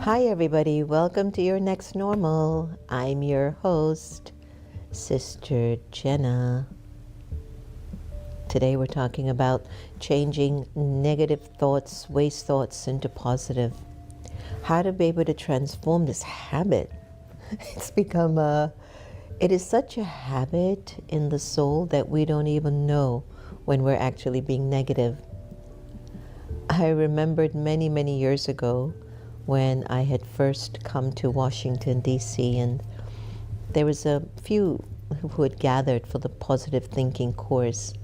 Hi everybody, welcome to your next normal. I'm your host, Sister Jenna. Today we're talking about changing negative thoughts, waste thoughts into positive. How to be able to transform this habit. It is such a habit in the soul that we don't even know when we're actually being negative. I remembered many years ago when I had first come to Washington D.C. and there was a few who had gathered for the positive thinking course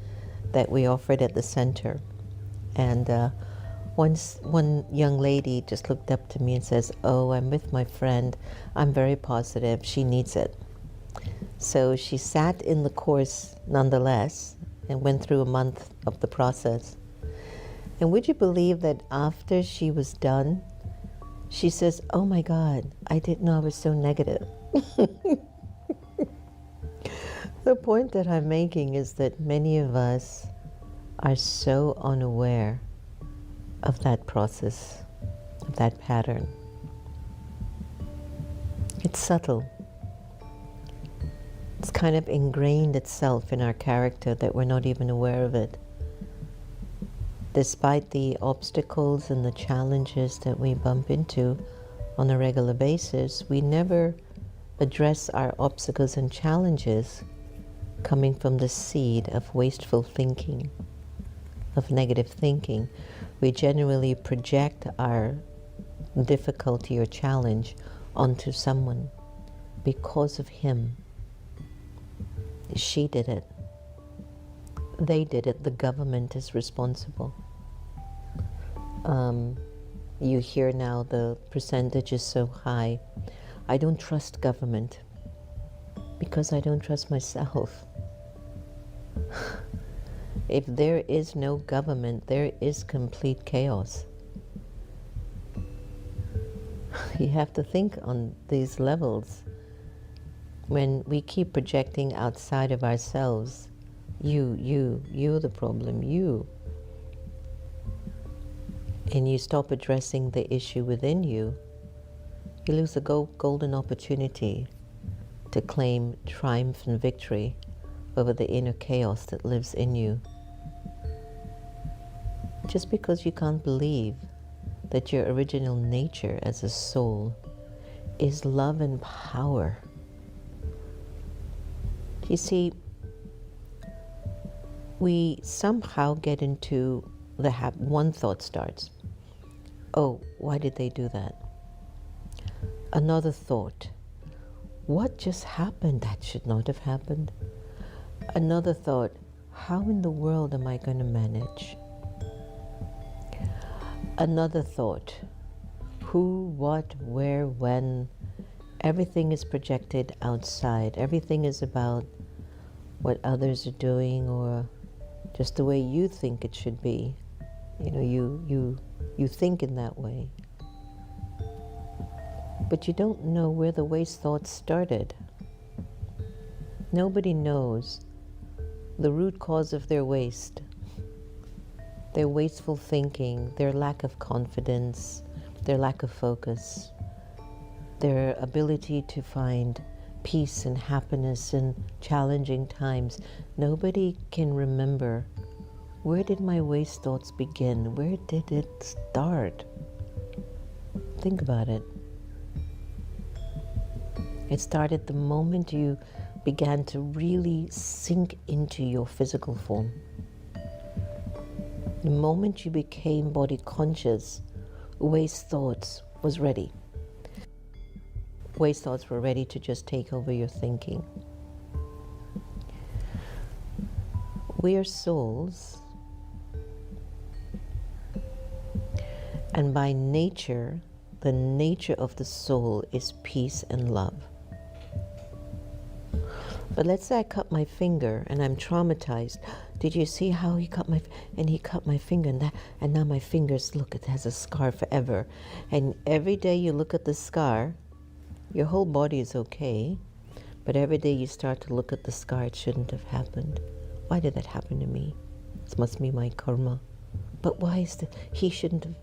that we offered at the center. And one young lady just looked up to me and says, "Oh, I'm with my friend. I'm very positive. She needs it." So she sat in the course nonetheless and went through a month of the process. And would you believe that after she was done, she says, "Oh my God, I didn't know I was so negative." The point that I'm making is that many of us are so unaware of that process, of that pattern. It's subtle. It's kind of ingrained itself in our character that we're not even aware of it. Despite the obstacles and the challenges that we bump into on a regular basis, we never address our obstacles and challenges coming from the seed of wasteful thinking, of negative thinking. We generally project our difficulty or challenge onto someone because of him. She did it. They did it. The government is responsible. You hear now the percentage is so high. I don't trust government because I don't trust myself. If there is no government, there is complete chaos. You have to think on these levels. When we keep projecting outside of ourselves, you're the problem, you. And you stop addressing the issue within you, you lose a golden opportunity to claim triumph and victory over the inner chaos that lives in you. Just because you can't believe that your original nature as a soul is love and power. You see, we somehow get into the one thought starts. Oh, why did they do that? Another thought. What just happened? That should not have happened. Another thought. How in the world am I going to manage? Another thought. Who, what, where, when. Everything is projected outside. Everything is about what others are doing or just the way you think it should be. You know, you think in that way. But you don't know where the waste thoughts started. Nobody knows the root cause of their waste. Their wasteful thinking, their lack of confidence, their lack of focus, their ability to find peace and happiness in challenging times. Nobody can remember, where did my waste thoughts begin? Where did it start? Think about it. It started the moment you began to really sink into your physical form. The moment you became body conscious, waste thoughts was ready. Waste thoughts were ready to just take over your thinking. We are souls, and by nature, the nature of the soul is peace and love. But let's say I cut my finger and I'm traumatized. Did you see how he cut my finger and now my fingers, look, it has a scar forever. And every day you look at the scar, your whole body is okay, but every day you start to look at the scar, it shouldn't have happened. Why did that happen to me? This must be my karma. But why is he shouldn't have,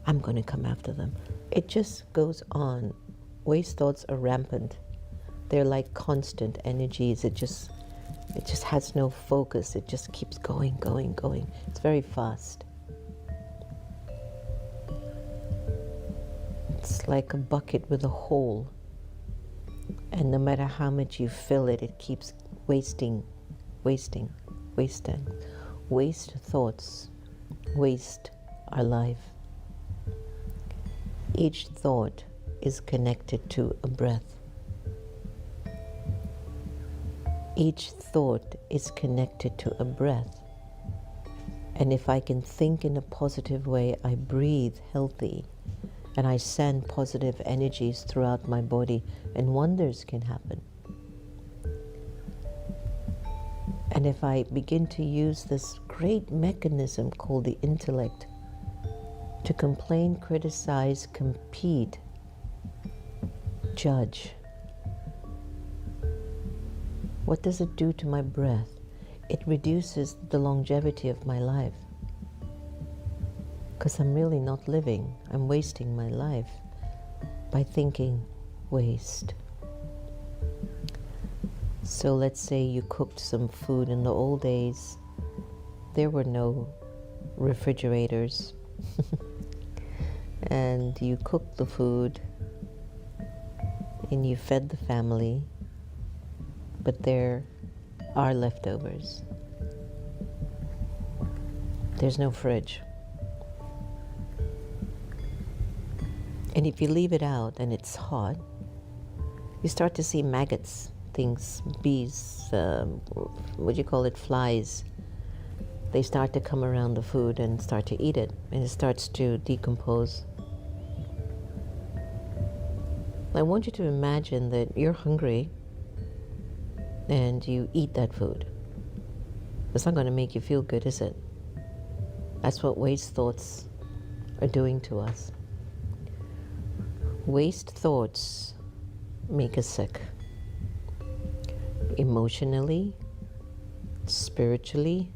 I'm going to come after them. It just goes on. Waste thoughts are rampant. They're like constant energies. It just has no focus. It just keeps going, going, going. It's very fast. It's like a bucket with a hole. And no matter how much you fill it, it keeps wasting. Waste thoughts waste our life. Each thought is connected to a breath. Each thought is connected to a breath. And if I can think in a positive way, I breathe healthy and I send positive energies throughout my body, and wonders can happen. And if I begin to use this great mechanism called the intellect to complain, criticize, compete, judge, what does it do to my breath? It reduces the longevity of my life. Because I'm really not living. I'm wasting my life by thinking waste. So let's say you cooked some food. In the old days, there were no refrigerators. And you cooked the food and you fed the family, but there are leftovers. There's no fridge. And if you leave it out and it's hot, you start to see maggots, things, bees, flies. They start to come around the food and start to eat it, and it starts to decompose. I want you to imagine that you're hungry and you eat that food. It's not going to make you feel good, is it? That's what waste thoughts are doing to us. Waste thoughts make us sick. Emotionally, spiritually,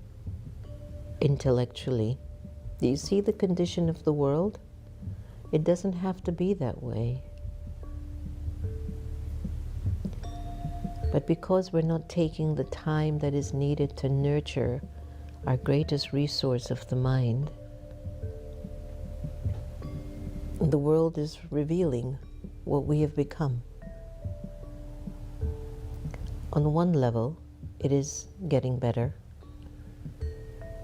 intellectually. Do you see the condition of the world? It doesn't have to be that way. But because we're not taking the time that is needed to nurture our greatest resource of the mind, the world is revealing what we have become. On one level, it is getting better.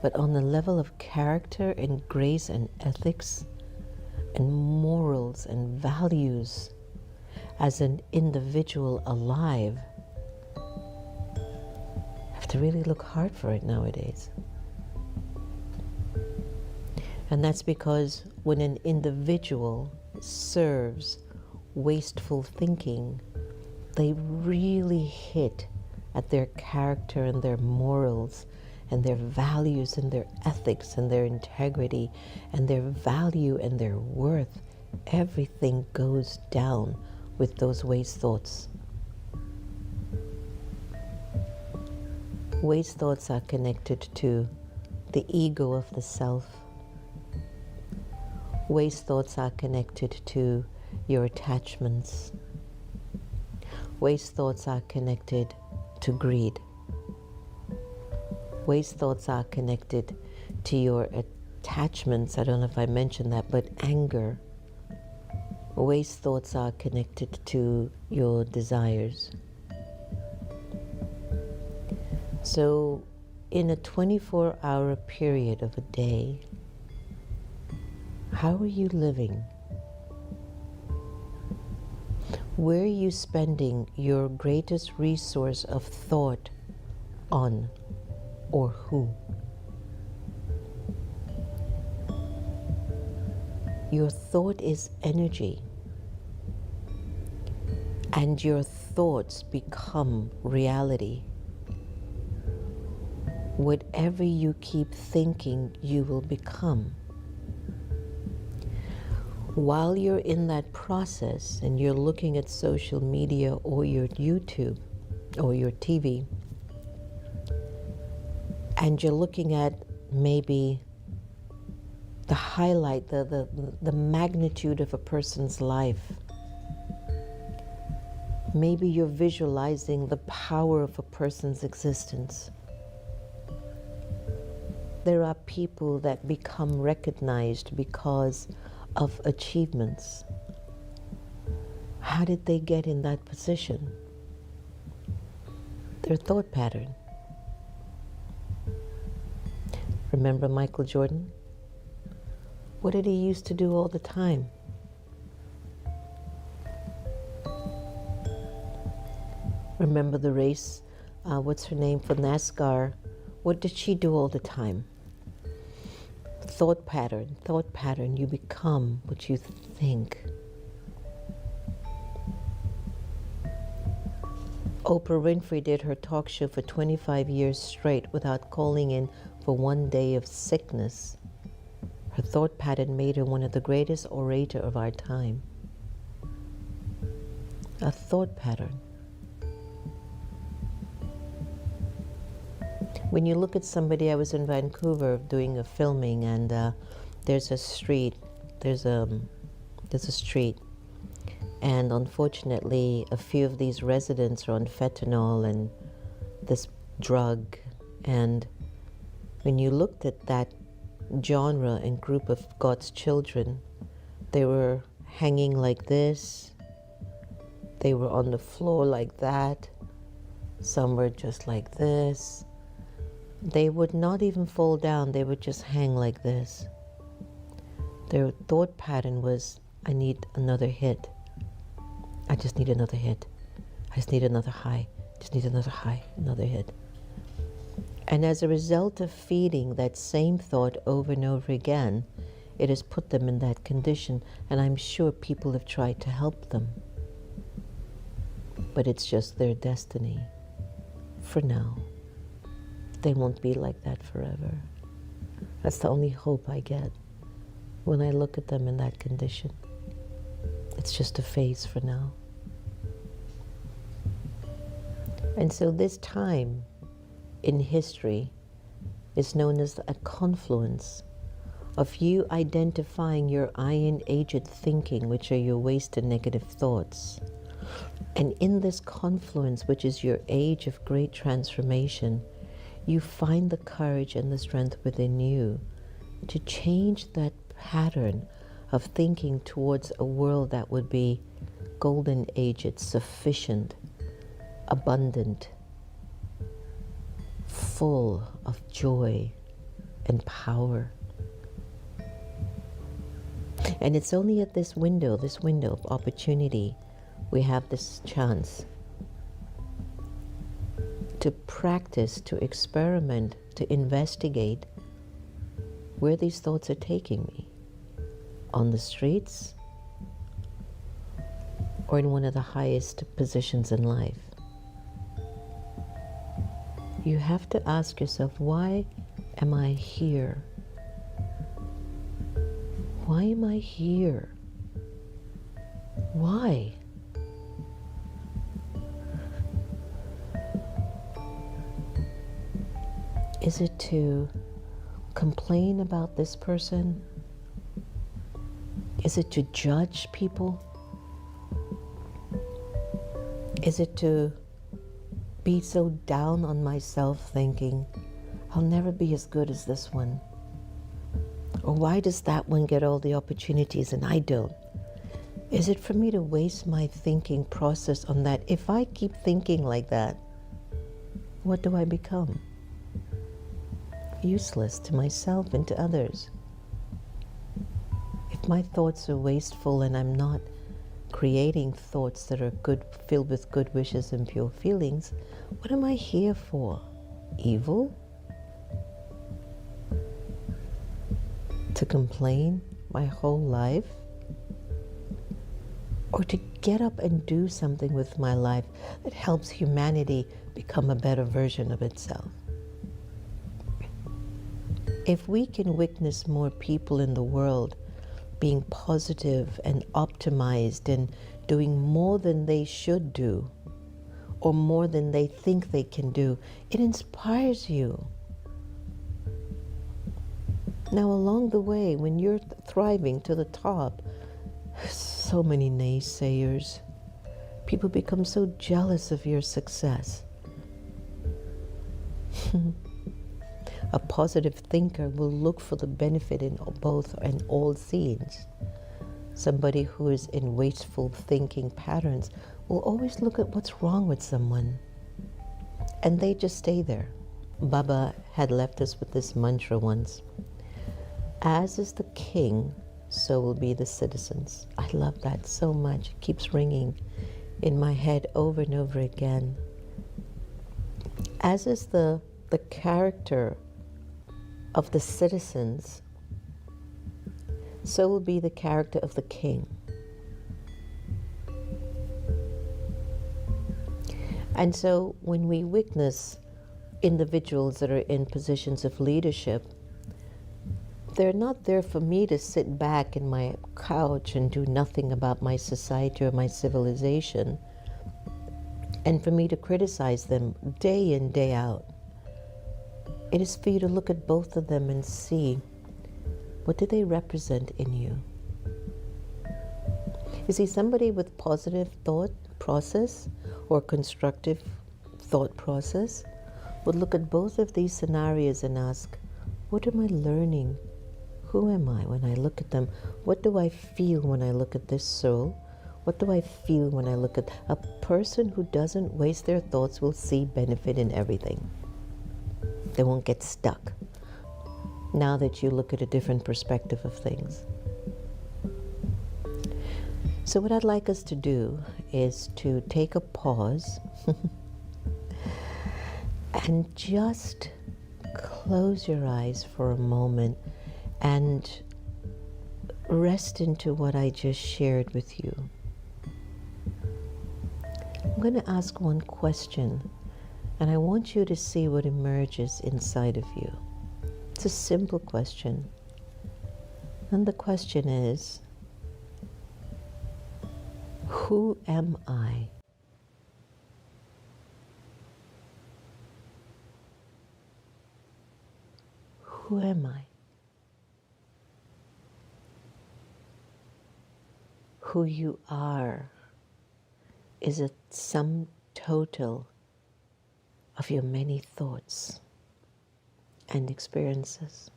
But on the level of character and grace and ethics and morals and values as an individual alive, I have to really look hard for it nowadays. And that's because when an individual serves wasteful thinking, they really hit at their character and their morals and their values and their ethics and their integrity and their value and their worth. Everything goes down with those waste thoughts. Waste thoughts are connected to the ego of the self. Waste thoughts are connected to your attachments. Waste thoughts are connected to greed. Waste thoughts are connected to your attachments. I don't know if I mentioned that, but anger. Waste thoughts are connected to your desires. So in a 24-hour period of a day, how are you living? Where are you spending your greatest resource of thought on, or who? Your thought is energy, and your thoughts become reality. Whatever you keep thinking, you will become. While you're in that process and you're looking at social media or your YouTube or your TV, and you're looking at maybe the highlight, the magnitude of a person's life. Maybe you're visualizing the power of a person's existence. There are people that become recognized because of achievements. How did they get in that position? Their thought pattern. Remember Michael Jordan? What did he used to do all the time? Remember the race, what's her name, for NASCAR? What did she do all the time? Thought pattern. You become what you think. Oprah Winfrey did her talk show for 25 years straight without calling in for one day of sickness. Her thought pattern made her one of the greatest orators of our time. A thought pattern. When you look at somebody, I was in Vancouver doing a filming, and there's a street, and unfortunately a few of these residents are on fentanyl and this drug, and when you looked at that genre and group of God's children, they were hanging like this, they were on the floor like that, some were just like this. They would not even fall down, they would just hang like this. Their thought pattern was, I need another hit. I just need another hit. I just need another high. Just need another high, another hit. And as a result of feeding that same thought over and over again, it has put them in that condition, and I'm sure people have tried to help them. But it's just their destiny for now. They won't be like that forever. That's the only hope I get when I look at them in that condition. It's just a phase for now. And so this time in history is known as a confluence of you identifying your iron-aged thinking, which are your wasted negative thoughts. And in this confluence, which is your age of great transformation, you find the courage and the strength within you to change that pattern of thinking towards a world that would be golden aged, sufficient, abundant, full of joy and power. And it's only at this window of opportunity, we have this chance to practice, to experiment, to investigate where these thoughts are taking me. On the streets or in one of the highest positions in life. You have to ask yourself, why am I here? Why am I here? Why? Is it to complain about this person? Is it to judge people? Is it to be so down on myself thinking, I'll never be as good as this one? Or why does that one get all the opportunities and I don't? Is it for me to waste my thinking process on that? If I keep thinking like that, what do I become? Useless to myself and to others. If my thoughts are wasteful and I'm not creating thoughts that are good, filled with good wishes and pure feelings, what am I here for? Evil? To complain my whole life? Or to get up and do something with my life that helps humanity become a better version of itself? If we can witness more people in the world being positive and optimized and doing more than they should do or more than they think they can do, it inspires you. Now, along the way, when you're thriving to the top, so many naysayers. People become so jealous of your success. A positive thinker will look for the benefit in both and all scenes. Somebody who is in wasteful thinking patterns will always look at what's wrong with someone, and they just stay there. Baba had left us with this mantra once: as is the king, so will be the citizens. I love that so much. It keeps ringing in my head over and over again. As is the character of the citizens, so will be the character of the king. And so when we witness individuals that are in positions of leadership, they're not there for me to sit back in my couch and do nothing about my society or my civilization, and for me to criticize them day in, day out. It is for you to look at both of them and see, what do they represent in you? You see, somebody with positive thought process or constructive thought process would look at both of these scenarios and ask, what am I learning? Who am I when I look at them? What do I feel when I look at this soul? What do I feel when I look at a person who doesn't waste their thoughts will see benefit in everything. They won't get stuck now that you look at a different perspective of things. So what I'd like us to do is to take a pause and just close your eyes for a moment and rest into what I just shared with you. I'm going to ask one question, and I want you to see what emerges inside of you. It's a simple question. And the question is, who am I? Who am I? Who you are is a sum total of your many thoughts and experiences.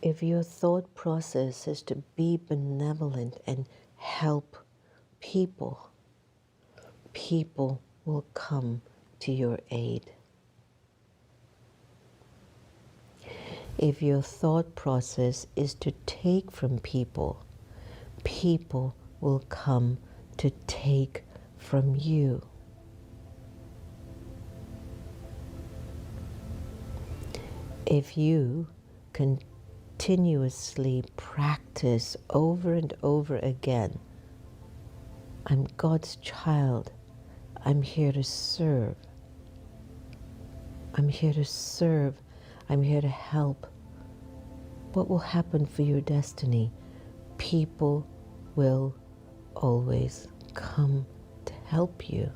If your thought process is to be benevolent and help people, people will come to your aid. If your thought process is to take from people, people will come to take from you. If you continuously practice over and over again, I'm God's child, I'm here to serve, I'm here to serve, I'm here to help, what will happen for your destiny? People will always come to help you.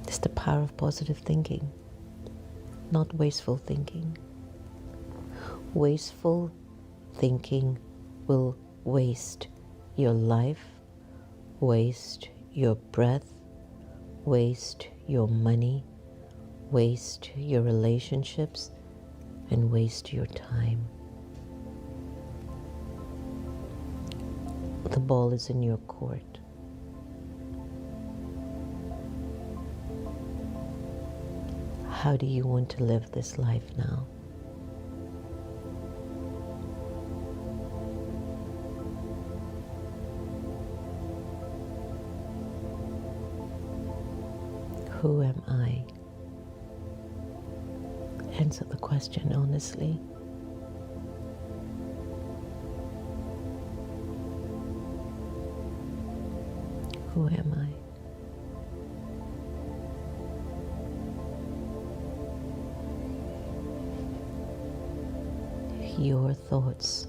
It's the power of positive thinking, not wasteful thinking. Wasteful thinking will waste your life, waste your breath, waste your money, waste your relationships, and waste your time. The ball is in your court. How do you want to live this life now? Who am I? Answer the question honestly. Who am I? Your thoughts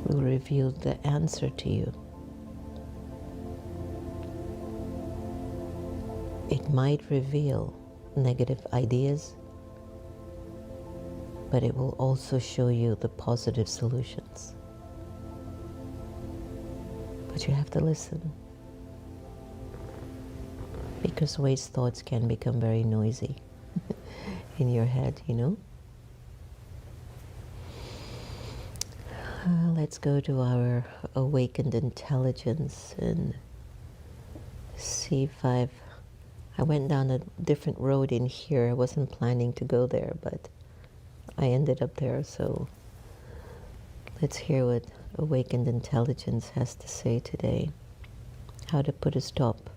will reveal the answer to you. It might reveal negative ideas, but it will also show you the positive solutions. But you have to listen, because waste thoughts can become very noisy in your head, you know. Let's go to our awakened intelligence and see if I went down a different road in here. I wasn't planning to go there, but I ended up there. So let's hear what awakened intelligence has to say today. How to put a stop.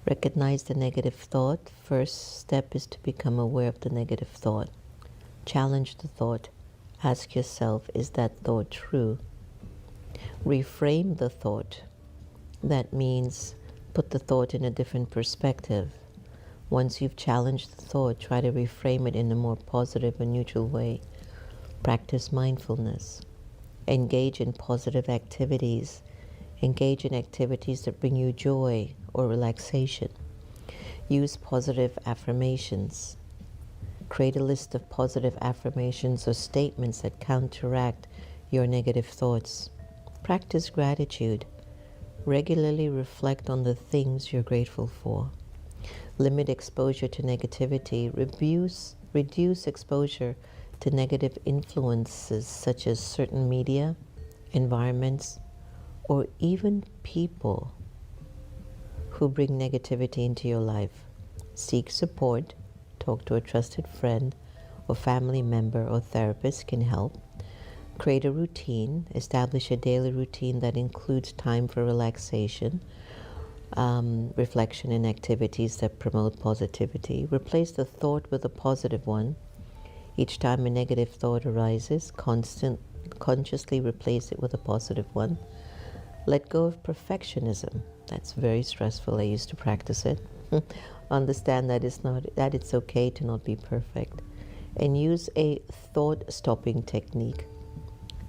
Recognize the negative thought. First step is to become aware of the negative thought. Challenge the thought. Ask yourself, is that thought true? Reframe the thought. That means put the thought in a different perspective. Once you've challenged the thought, try to reframe it in a more positive and neutral way. Practice mindfulness. Engage in positive activities. Engage in activities that bring you joy or relaxation. Use positive affirmations. Create a list of positive affirmations or statements that counteract your negative thoughts. Practice gratitude. Regularly reflect on the things you're grateful for. Limit exposure to negativity. Reduce exposure to negative influences such as certain media, environments, or even people who bring negativity into your life. Seek support. Talk to a trusted friend or family member or therapist can help. Create a routine. Establish a daily routine that includes time for relaxation, reflection, and activities that promote positivity. Replace the thought with a positive one. Each time a negative thought arises, consciously replace it with a positive one. Let go of perfectionism. That's very stressful. I used to practice it. Understand that it's okay to not be perfect. And use a thought-stopping technique.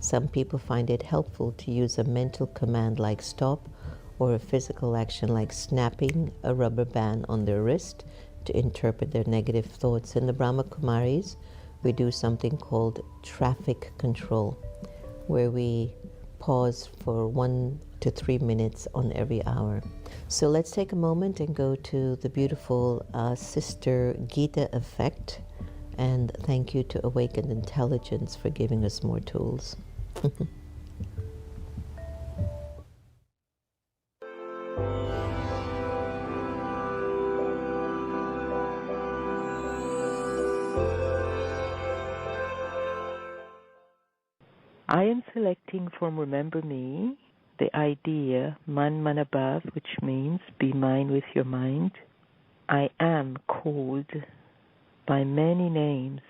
Some people find it helpful to use a mental command like stop, or a physical action like snapping a rubber band on their wrist to interpret their negative thoughts. In the Brahma Kumaris, we do something called traffic control, where we pause for 1 to 3 minutes on every hour. So let's take a moment and go to the beautiful Sister Gita effect. And thank you to Awakened Intelligence for giving us more tools. I am selecting from Remember Me the idea Man Manabhav, which means be mine with your mind. I am called by many names.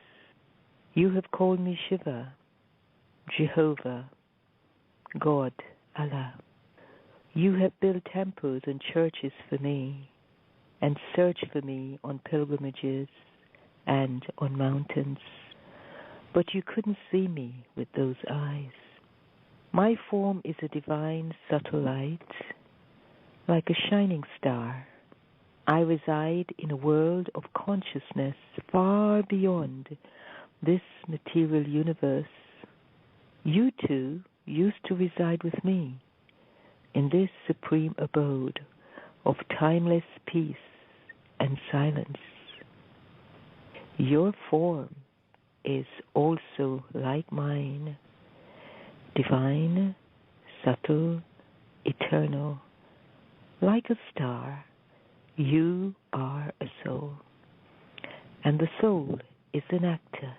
You have called me Shiva, Jehovah, God, Allah. You have built temples and churches for me, and searched for me on pilgrimages and on mountains. But you couldn't see me with those eyes. My form is a divine, subtle light, like a shining star. I reside in a world of consciousness far beyond this material universe. You too used to reside with me in this supreme abode of timeless peace and silence. Your form is also like mine, divine, subtle, eternal. Like a star, you are a soul, and the soul is an actor.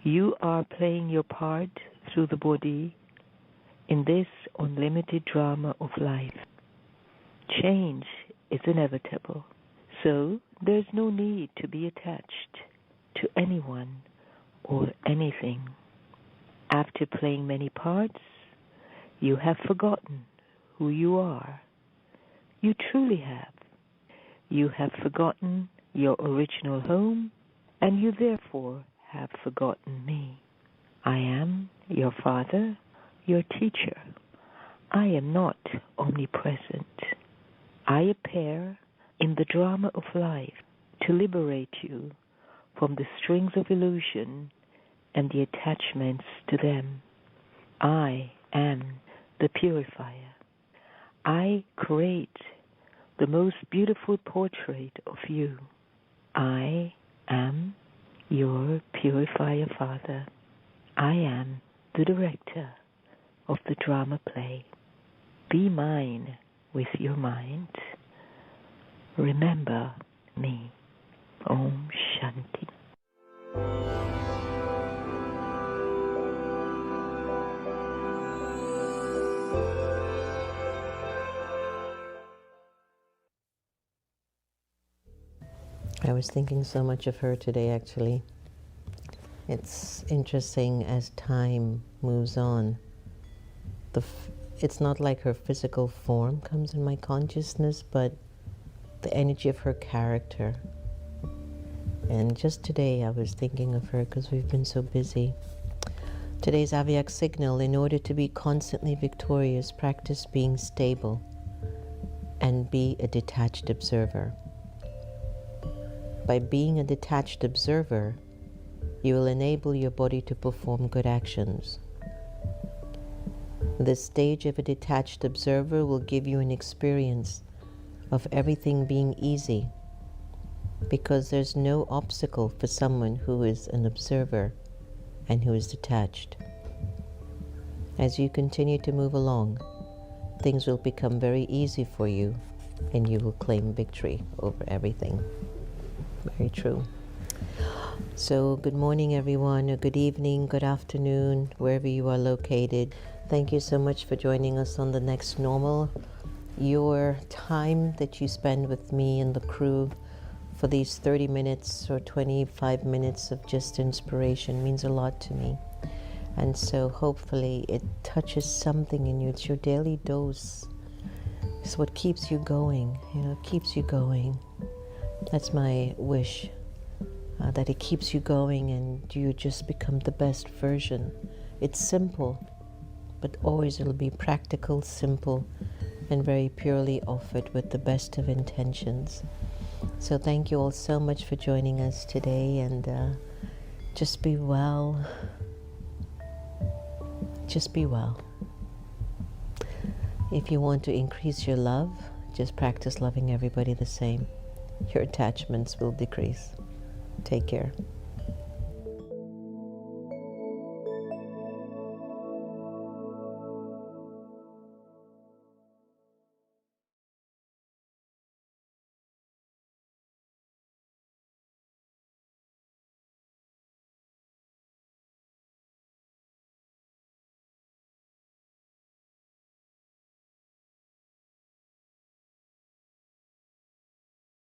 You are playing your part through the body in this unlimited drama of life. Change is inevitable, so there's no need to be attached to anyone or anything. After playing many parts, you have forgotten who you are. You truly have. You have forgotten your original home, and you therefore have forgotten me. I am your father, your teacher. I am not omnipresent. I appear in the drama of life to liberate you from the strings of illusion and the attachments to them. I am the purifier. I create the most beautiful portrait of you. I am your purifier Father. I am the director of the drama play. Be mine with your mind. Remember me. Om Shanti. I was thinking so much of her today, actually. It's interesting as time moves on. It's not like her physical form comes in my consciousness, but the energy of her character. And just today I was thinking of her because we've been so busy. Today's Avyak signal: in order to be constantly victorious, practice being stable and be a detached observer. By being a detached observer, you will enable your body to perform good actions. The stage of a detached observer will give you an experience of everything being easy, because there's no obstacle for someone who is an observer and who is detached. As you continue to move along, things will become very easy for you and you will claim victory over everything. Very true. So good morning everyone, or good evening, good afternoon, wherever you are located. Thank you so much for joining us on the Next Normal. Your time that you spend with me and the crew for these 30 minutes or 25 minutes of just inspiration means a lot to me. And so hopefully it touches something in you. It's your daily dose. It's what keeps you going, keeps you going. That's my wish, that it keeps you going and you just become the best version. It's simple, but always it'll be practical, simple, and very purely offered with the best of intentions. So thank you all so much for joining us today, and just be well. Just be well. If you want to increase your love, just practice loving everybody the same. Your attachments will decrease. Take care.